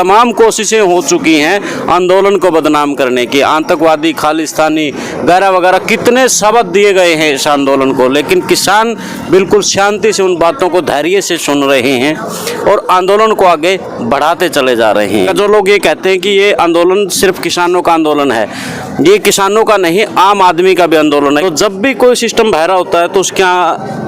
तमाम कोशिशें हो चुकी हैं आंदोलन को बदनाम करने की। आतंकवादी, खालिस्तानी वगैरह वगैरह कितने शब्द दिए गए हैं इस आंदोलन को, लेकिन किसान बिल्कुल शांति से उन बातों को धैर्य से सुन रहे हैं और आंदोलन को आगे बढ़ाते चले जा रहे हैं। जो लोग ये कहते हैं कि ये आंदोलन सिर्फ किसानों का आंदोलन है, ये किसानों का नहीं, आम आदमी का भी आंदोलन है। तो जब भी कोई सिस्टम बहरा होता है तो उसके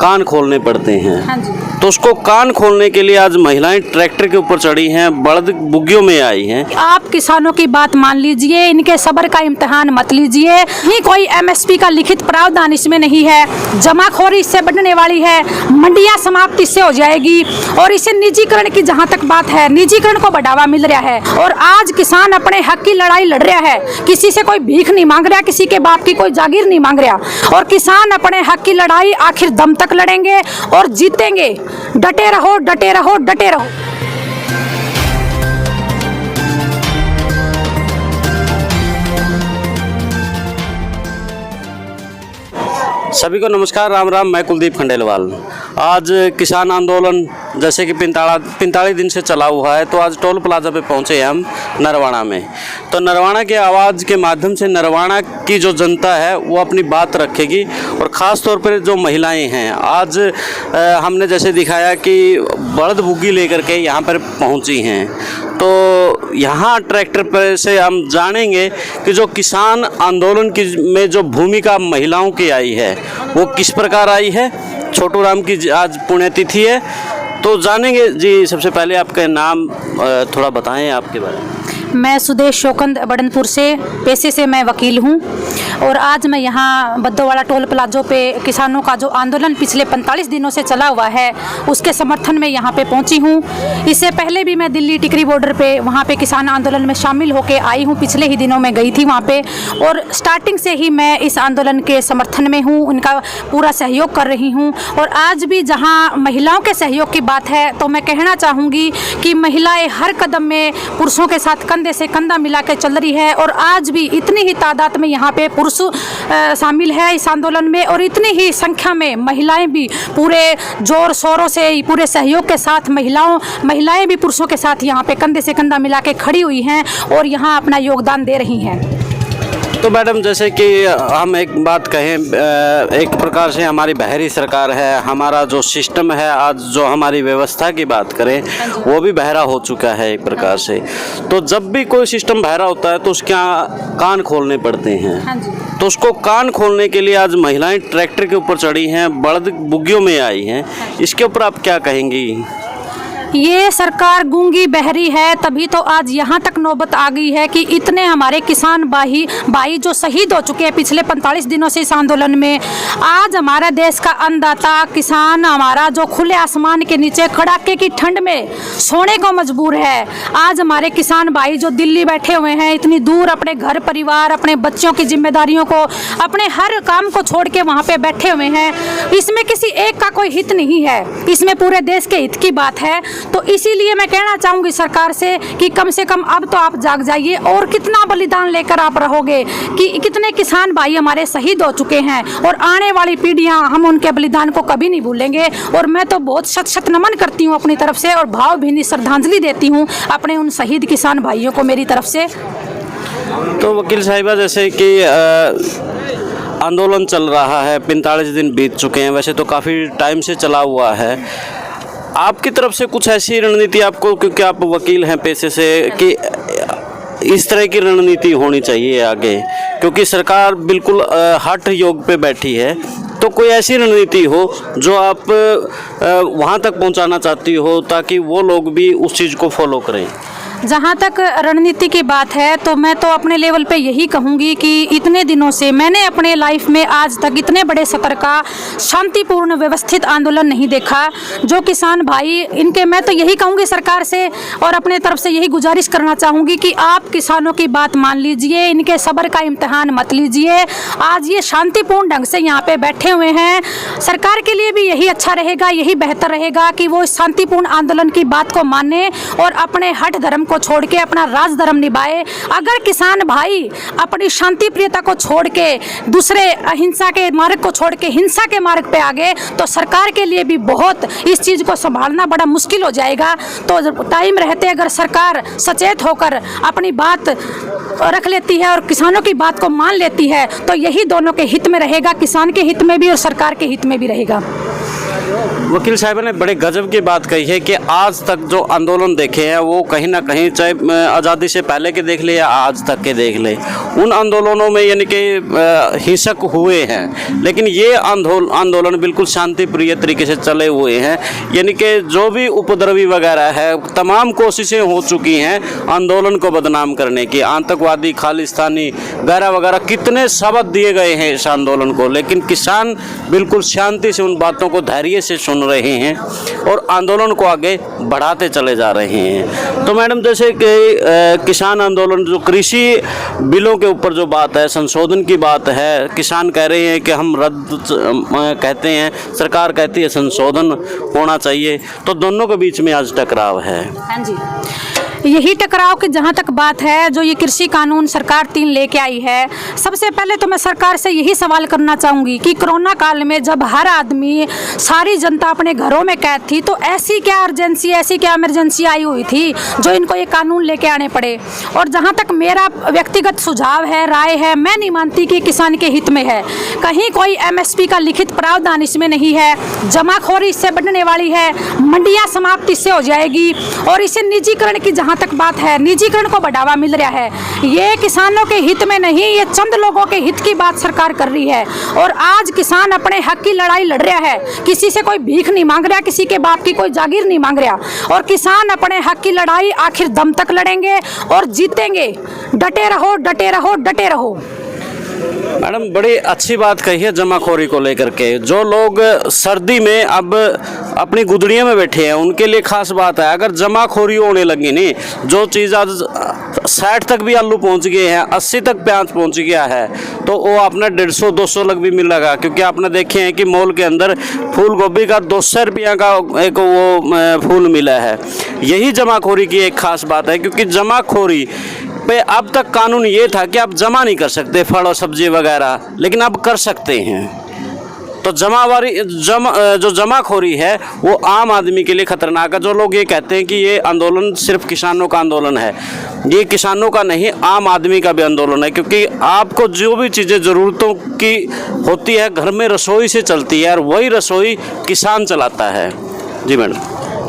कान खोलने पड़ते हैं। हाँ जी। तो उसको कान खोलने के लिए आज महिलाएं ट्रैक्टर के ऊपर चढ़ी हैं, बड़द बुग्गियों में आई हैं। आप किसानों की बात मान लीजिए, इनके सब्र का इम्तिहान मत लीजिए। ही कोई एमएसपी का लिखित प्रावधान इसमें नहीं है, जमाखोरी इससे बढ़ने वाली है, मंडियां समाप्त इससे हो जाएगी। और इसे निजीकरण की जहां तक बात है, निजीकरण को बढ़ावा मिल रहा है और आज किसान अपने हक की लड़ाई लड़ रहा है। किसी से कोई भीख नहीं मांग रहा, किसी के बाप की कोई जागीर नहीं मांग रहा और किसान अपने हक की लड़ाई आखिर दम तक लड़ेंगे और जीतेंगे। डटे रहो, डटे रहो, डटे रहो। सभी को नमस्कार, राम राम। मैं कुलदीप खंडेलवाल। आज किसान आंदोलन जैसे कि 45 दिन से चला हुआ है, तो आज टोल प्लाजा पे पहुंचे हैं हम नरवाना में। तो नरवाना के आवाज़ के माध्यम से नरवाना की जो जनता है वो अपनी बात रखेगी और ख़ास तौर पर जो महिलाएं हैं, आज हमने जैसे दिखाया कि बड़द बुग्गी लेकर के यहाँ पर पहुँची हैं। तो यहाँ ट्रैक्टर पर से हम जानेंगे कि जो किसान आंदोलन की में जो भूमिका महिलाओं की आई है वो किस प्रकार आई है। छोटू राम की आज पुण्यतिथि है, तो जानेंगे। जी, सबसे पहले आपका नाम थोड़ा बताएं आपके बारे में। मैं सुदेश शोकंद बड़नपुर से, पेशे से मैं वकील हूँ और आज मैं यहाँ बद्दोवाड़ा टोल प्लाजो पे किसानों का जो आंदोलन पिछले 45 दिनों से चला हुआ है उसके समर्थन में यहाँ पे पहुँची हूँ। इससे पहले भी मैं दिल्ली टिकरी बॉर्डर पे वहाँ पे किसान आंदोलन में शामिल होके आई हूँ। पिछले ही दिनों में गई थी वहाँ पे और स्टार्टिंग से ही मैं इस आंदोलन के समर्थन में हूँ, उनका पूरा सहयोग कर रही हूँ। और आज भी जहाँ महिलाओं के सहयोग की बात है तो मैं कहना चाहूँगी कि महिलाएँ हर कदम में पुरुषों के साथ कंधे से कंधा मिला के चल रही है और आज भी इतनी ही तादाद में यहाँ पे पुरुष शामिल है इस आंदोलन में और इतनी ही संख्या में महिलाएं भी पूरे जोर शोरों से, पूरे सहयोग के साथ महिलाएं भी पुरुषों के साथ यहाँ पे कंधे से कंधा मिला के खड़ी हुई हैं और यहाँ अपना योगदान दे रही हैं। तो मैडम, जैसे कि हम एक बात कहें, एक प्रकार से हमारी बहरी सरकार है, हमारा जो सिस्टम है, आज जो हमारी व्यवस्था की बात करें वो भी बहरा हो चुका है एक प्रकार से। तो जब भी कोई सिस्टम बहरा होता है तो उसके कान खोलने पड़ते हैं। तो उसको कान खोलने के लिए आज महिलाएं ट्रैक्टर के ऊपर चढ़ी हैं, बड़द बुग्गियों में आई हैं। इसके ऊपर आप क्या कहेंगी? ये सरकार गूंगी बहरी है, तभी तो आज यहाँ तक नौबत आ गई है कि इतने हमारे किसान भाई जो शहीद हो चुके हैं पिछले 45 दिनों से इस आंदोलन में। आज हमारे देश का अन्नदाता किसान हमारा जो खुले आसमान के नीचे कड़ाके की ठंड में सोने को मजबूर है। आज हमारे किसान भाई जो दिल्ली बैठे हुए हैं, इतनी दूर अपने घर परिवार, अपने बच्चों की जिम्मेदारियों को, अपने हर काम को छोड़ के वहाँ पे बैठे हुए हैं। इसमें किसी एक का कोई हित नहीं है, इसमें पूरे देश के हित की बात है। तो इसीलिए मैं कहना चाहूँगी सरकार से कि कम से कम अब तो आप जाग जाइए। और कितना बलिदान लेकर आप रहोगे कि कितने किसान भाई हमारे शहीद हो चुके हैं और आने वाली पीढ़ियां हम उनके बलिदान को कभी नहीं भूलेंगे। और मैं तो बहुत शत शत नमन करती हूँ अपनी तरफ से और भावभीनी श्रद्धांजलि देती हूँ अपने उन शहीद किसान भाइयों को मेरी तरफ से। तो वकील साहिबा, जैसे कि आंदोलन चल रहा है, 45 दिन बीत चुके हैं, वैसे तो काफ़ी टाइम से चला हुआ है, आपकी तरफ से कुछ ऐसी रणनीति आपको, क्योंकि आप वकील हैं पेशे से, कि इस तरह की रणनीति होनी चाहिए आगे, क्योंकि सरकार बिल्कुल हठ योग पे बैठी है, तो कोई ऐसी रणनीति हो जो आप वहाँ तक पहुँचाना चाहती हो ताकि वो लोग भी उस चीज़ को फॉलो करें? जहाँ तक रणनीति की बात है तो मैं तो अपने लेवल पे यही कहूँगी कि इतने दिनों से मैंने अपने लाइफ में आज तक इतने बड़े स्तर का शांतिपूर्ण व्यवस्थित आंदोलन नहीं देखा। जो किसान भाई, इनके मैं तो यही कहूँगी सरकार से और अपने तरफ से यही गुजारिश करना चाहूँगी कि आप किसानों की बात मान लीजिए, इनके सब्र का इम्तिहान मत लीजिए। आज ये शांतिपूर्ण ढंग से यहाँ पे बैठे हुए हैं, सरकार के लिए भी यही अच्छा रहेगा, यही बेहतर रहेगा कि वो शांतिपूर्ण आंदोलन की बात को माने और अपने हठ धर्म को छोड़ के अपना राज धर्म निभाए। अगर किसान भाई अपनी शांति प्रियता को छोड़ के दूसरे अहिंसा के मार्ग को छोड़ के हिंसा के मार्ग पे आगे तो सरकार के लिए भी बहुत इस चीज़ को संभालना बड़ा मुश्किल हो जाएगा। तो टाइम रहते अगर सरकार सचेत होकर अपनी बात रख लेती है और किसानों की बात को मान लेती है तो यही दोनों के हित में रहेगा, किसान के हित में भी और सरकार के हित में भी रहेगा। वकील साहब ने बड़े गजब की बात कही है कि आज तक जो आंदोलन देखे हैं वो कहीं ना कहीं चाहे आज़ादी से पहले के देख ले या आज तक के देख ले, उन आंदोलनों में यानी कि हिंसक हुए हैं, लेकिन ये आंदोलन बिल्कुल शांति प्रिय तरीके से चले हुए हैं। यानी कि जो भी उपद्रवी वगैरह है तमाम कोशिशें हो चुकी हैं आंदोलन को बदनाम करने की, आतंकवादी, खालिस्तानी वगैरह वगैरह कितने शब्द दिए गए हैं इस आंदोलन को, लेकिन किसान बिल्कुल शांति से उन बातों को धैर्य से सुन रहे हैं और आंदोलन को आगे बढ़ाते चले जा रहे हैं। तो मैडम जैसे कि किसान आंदोलन जो कृषि बिलों के ऊपर जो बात है, संशोधन की बात है, किसान कह रहे हैं कि हम रद्द कहते हैं, सरकार कहती है संशोधन होना चाहिए, तो दोनों के बीच में आज टकराव है। हाँ जी, यही टकराव की जहाँ तक बात है, जो ये कृषि कानून सरकार 3 लेके आई है, सबसे पहले तो मैं सरकार से यही सवाल करना चाहूँगी कि कोरोना काल में जब हर आदमी, सारी जनता अपने घरों में कैद थी, तो ऐसी क्या अर्जेंसी, ऐसी क्या इमरजेंसी आई हुई थी जो इनको ये कानून लेके आने पड़े। और जहाँ तक मेरा व्यक्तिगत सुझाव है, राय है, मैं नहीं मानती कि किसान के हित में है। कहीं कोई MSP का लिखित प्रावधान इसमें नहीं है, जमाखोरी इससे बढ़ने वाली है, मंडियाँ समाप्त इससे हो जाएगी और इसे निजीकरण की जहाँ तक बात है, निजीकरण को बढ़ावा मिल रहा है। ये किसानों के हित में नहीं, ये चंद लोगों के हित की बात सरकार कर रही है। और आज किसान अपने हक की लड़ाई लड़ रहा है, किसी से कोई भीख नहीं मांग रहा, किसी के बाप की कोई जागीर नहीं मांग रहा, और किसान अपने हक की लड़ाई आखिर दम तक लड़ेंगे और जीतेंगे। डटे रहो, डटे रहो, डटे रहो। मैडम बड़ी अच्छी बात कही है जमाखोरी को लेकर के। जो लोग सर्दी में अब अपनी गुदड़ियों में बैठे हैं उनके लिए खास बात है। अगर जमाखोरी होने लगी नहीं, जो चीज़ आज 60 तक भी आलू पहुंच गए हैं, 80 तक प्याज पहुंच गया है, तो वो अपना 150-200 लग भी मिलेगा। क्योंकि आपने देखे हैं कि मॉल के अंदर फूल गोभी का 200 रुपया का एक वो फूल मिला है। यही जमाखोरी की एक खास बात है, क्योंकि जमाखोरी पे अब तक कानून ये था कि आप जमा नहीं कर सकते फल और सब्जी वगैरह, लेकिन अब कर सकते हैं। तो जो जमाखोरी है वो आम आदमी के लिए खतरनाक है। जो लोग ये कहते हैं कि ये आंदोलन सिर्फ किसानों का आंदोलन है, ये किसानों का नहीं, आम आदमी का भी आंदोलन है। क्योंकि आपको जो भी चीज़ें ज़रूरतों की होती है घर में रसोई से चलती है, और वही रसोई किसान चलाता है। जी मैडम,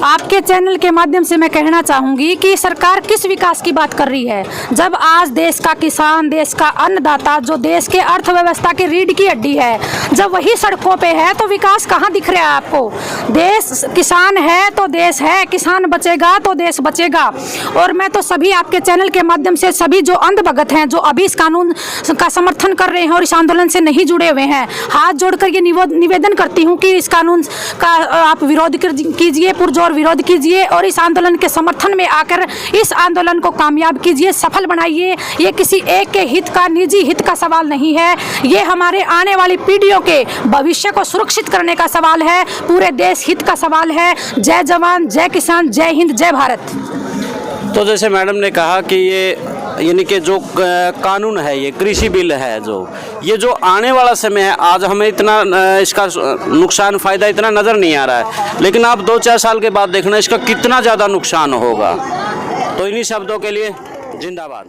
आपके चैनल के माध्यम से मैं कहना चाहूँगी कि सरकार किस विकास की बात कर रही है, जब आज देश का किसान, देश का अन्नदाता, जो देश के अर्थव्यवस्था की रीढ़ की हड्डी है, जब वही सड़कों पे है तो विकास कहाँ दिख रहा है आपको। देश किसान है तो देश है, किसान बचेगा तो देश बचेगा। और मैं तो सभी आपके चैनल के माध्यम से सभी जो अंधभगत हैं, जो अभी इस कानून का समर्थन कर रहे हैं और इस आंदोलन से नहीं जुड़े हुए हैं, हाथ जोड़कर ये निवेदन करती हूँ कि इस कानून का आप विरोध कीजिए, पुरजोर विरोध कीजिए और इस आंदोलन के समर्थन में आकर इस आंदोलन को कामयाब कीजिए, सफल बनाइए। ये किसी एक के हित का, निजी हित का सवाल नहीं है, ये हमारे आने वाली पीढ़ियों के भविष्य को सुरक्षित करने का सवाल है, पूरे देश हित का सवाल है। जय जवान, जय किसान, जय हिंद, जय भारत। तो जैसे मैडम ने कहा कि ये यानी कि जो कानून है, ये कृषि बिल है, ये जो आने वाला समय है, आज हमें इतना इसका नुकसान फ़ायदा इतना नज़र नहीं आ रहा है, लेकिन आप 2-4 साल के बाद देखना इसका कितना ज़्यादा नुकसान होगा। तो इन्हीं शब्दों के लिए जिंदाबाद।